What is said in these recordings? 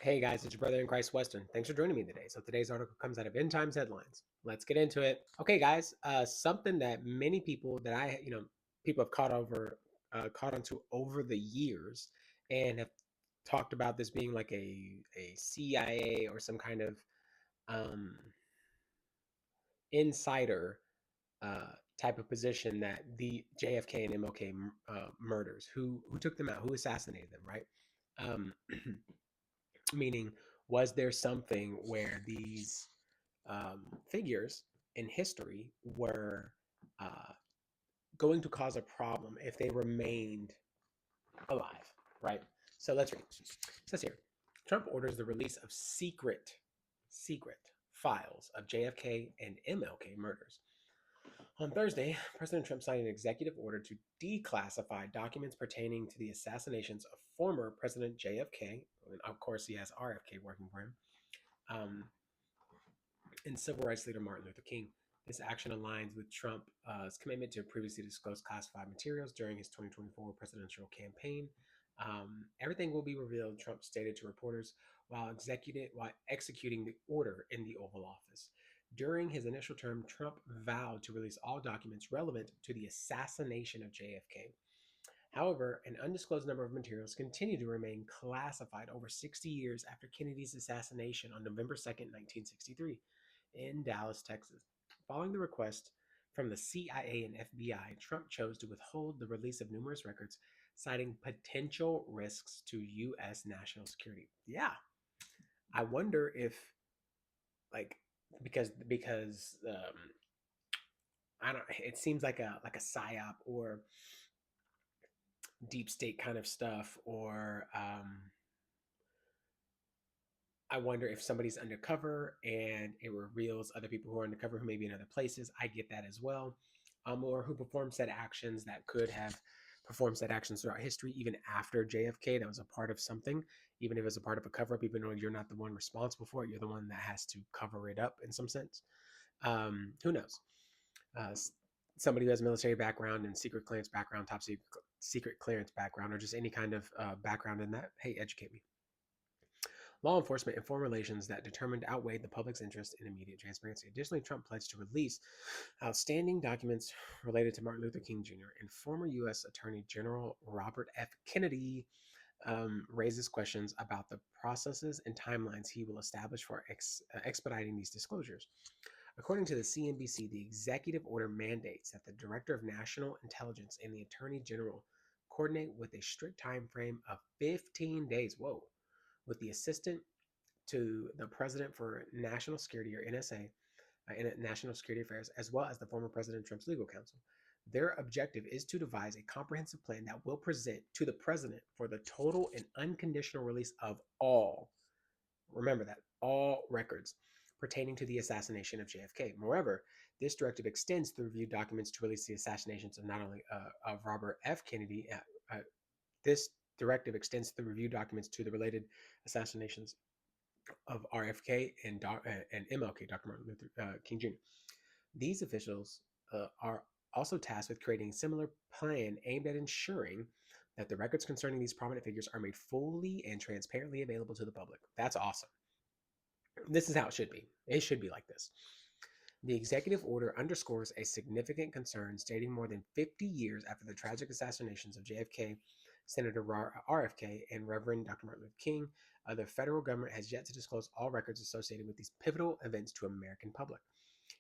Hey guys, it's your brother in Christ, Weston. Thanks for joining me today. So today's article comes out of End Times Headlines. Let's get into it. Okay, guys, something that many people that people have caught onto over the years, and have talked about this being like a CIA or some kind of um, insider type of position, that the JFK and MLK murders, who took them out, who assassinated them, right? Um, Meaning, was there something where these figures in history were uh, going to cause a problem if they remained alive, right? So let's read. It says here, Trump orders the release of secret files of JFK and MLK murders. On Thursday, President Trump signed an executive order to declassify documents pertaining to the assassinations of former President JFK, and of course he has RFK working for him, um, and civil rights leader Martin Luther King. This action aligns with Trump's commitment to previously disclose classified materials during his 2024 presidential campaign. Everything will be revealed, Trump stated to reporters while executing the order in the Oval Office. During his initial term, Trump vowed to release all documents relevant to the assassination of JFK. However, an undisclosed number of materials continue to remain classified over 60 years after Kennedy's assassination on November 2nd, 1963, in Dallas, Texas. Following the request from the CIA and FBI, Trump chose to withhold the release of numerous records, citing potential risks to U.S. national security. Yeah, I wonder if, like, because I don't. It seems like a psyop or deep state kind of stuff, or I wonder if somebody's undercover and it reveals other people who are undercover who may be in other places. I get that as well. Or who performed said actions that could have performed said actions throughout history, even after JFK, that was a part of something, even if it was a part of a cover up, even though you're not the one responsible for it, you're the one that has to cover it up in some sense. Who knows? Uh, Somebody who has military background and secret clearance background, top secret clearance background, or just any kind of background in that, hey, educate me. Law enforcement and foreign relations that determined outweighed the public's interest in immediate transparency. Additionally, Trump pledged to release outstanding documents related to Martin Luther King Jr. and former U.S. Attorney General Robert F. Kennedy. Raises questions about the processes and timelines he will establish for expediting these disclosures. According to the CNBC, the executive order mandates that the Director of National Intelligence and the Attorney General coordinate with a strict time frame of 15 days. Whoa. With the assistant to the President for National Security, or NSA, in National Security Affairs, as well as the former President Trump's legal counsel. Their objective is to devise a comprehensive plan that will present to the president for the total and unconditional release of all, remember that, all records pertaining to the assassination of JFK. Moreover, this directive extends the review documents to release the assassinations of not only of Robert F. Kennedy. This directive extends the review documents to the related assassinations of RFK and MLK, Dr. Martin Luther King Jr. These officials are also tasked with creating a similar plan aimed at ensuring that the records concerning these prominent figures are made fully and transparently available to the public. That's awesome. This is how it should be. It should be like this. The executive order underscores a significant concern, stating more than 50 years after the tragic assassinations of JFK, Senator RFK, and Reverend Dr. Martin Luther King, the federal government has yet to disclose all records associated with these pivotal events to American public.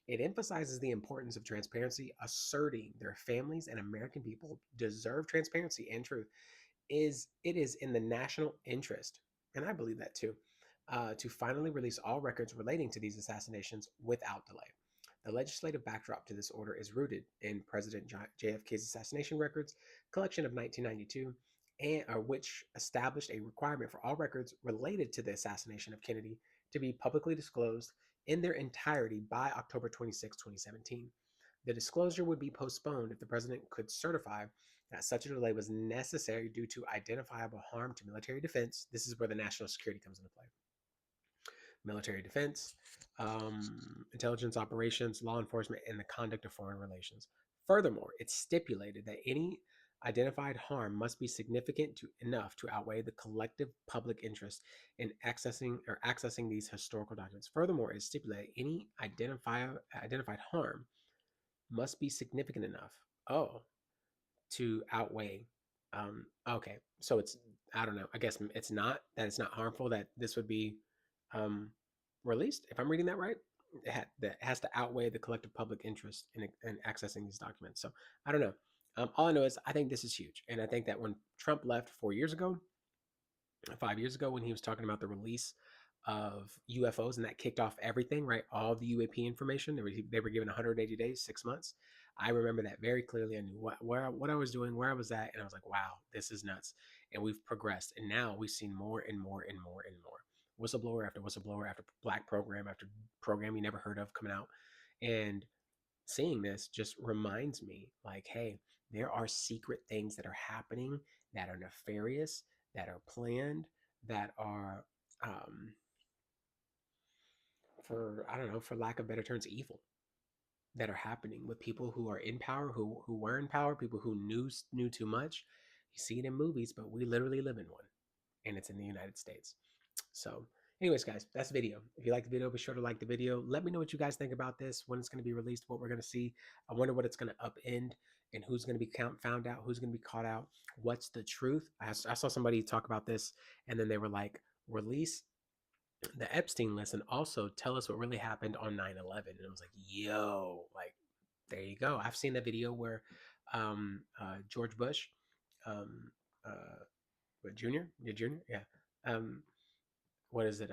It emphasizes the importance of transparency, asserting their families and American people deserve transparency and truth. It is in the national interest, and I believe that too, to finally release all records relating to these assassinations without delay. The legislative backdrop to this order is rooted in President JFK's assassination records collection of 1992, which established a requirement for all records related to the assassination of Kennedy to be publicly disclosed in their entirety by October 26, 2017. The disclosure would be postponed if the president could certify that such a delay was necessary due to identifiable harm to military defense. This is where the national security comes into play. Military defense, intelligence operations, law enforcement, and the conduct of foreign relations. Furthermore, it's stipulated that any Identified harm must be significant enough to outweigh the collective public interest in accessing these historical documents. Furthermore, it stipulated any identified harm must be significant enough. Oh, to outweigh. Okay, so it's, I don't know. I guess it's not that it's not harmful that this would be um, released. If I'm reading that right, that has to outweigh the collective public interest in accessing these documents. So I don't know. All I know is I think this is huge, and I think that when Trump left 4 years ago, 5 years ago, when he was talking about the release of UFOs and that kicked off everything, right? All of the UAP information. They were given 180 days, 6 months. I remember that very clearly. I knew what I was doing, where I was at, and I was like, wow, this is nuts. And we've progressed. And now we've seen more and more and more and more. Whistleblower after black program after program you never heard of coming out. And seeing this just reminds me like, hey, there are secret things that are happening that are nefarious, that are planned, that are um, for, I don't know, for lack of better terms, evil, that are happening with people who are in power, who were in power, people who knew too much. You see it in movies, but we literally live in one, and it's in the United States. So, anyways, guys, that's the video. If you like the video, be sure to like the video. Let me know what you guys think about this, when it's going to be released, what we're going to see. I wonder what it's going to upend and who's going to be found out, who's going to be caught out, what's the truth. I saw somebody talk about this, and then they were like, release the Epstein list and also tell us what really happened on 9/11. And I was like, yo, like, there you go. I've seen the video where George Bush, um, Junior, yeah, Junior, yeah. What is it?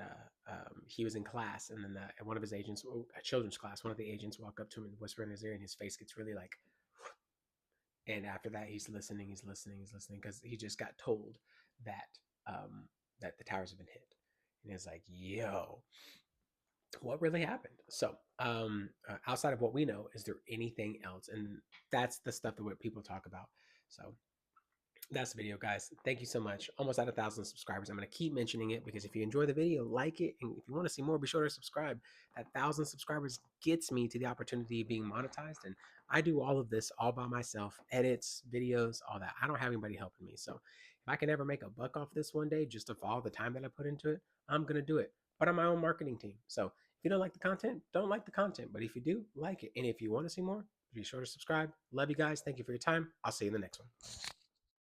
He was in class, and then one of his agents, a children's class, one of the agents walk up to him and whisper in his ear, and his face gets really like. And after that, he's listening because he just got told that that the towers have been hit, and he's like, "Yo, what really happened?" So, outside of what we know, is there anything else? And that's the stuff that what people talk about. So that's the video, guys. Thank you so much. Almost at 1,000 subscribers. I'm going to keep mentioning it because if you enjoy the video, like it, and if you want to see more, be sure to subscribe. That 1,000 subscribers gets me to the opportunity of being monetized, and I do all of this all by myself, edits, videos, all that. I don't have anybody helping me. So if I can ever make a buck off this one day, just of all the time that I put into it, I'm going to do it. But I'm my own marketing team. So if you don't like the content, don't like the content. But if you do, like it. And if you want to see more, be sure to subscribe. Love you guys. Thank you for your time. I'll see you in the next one.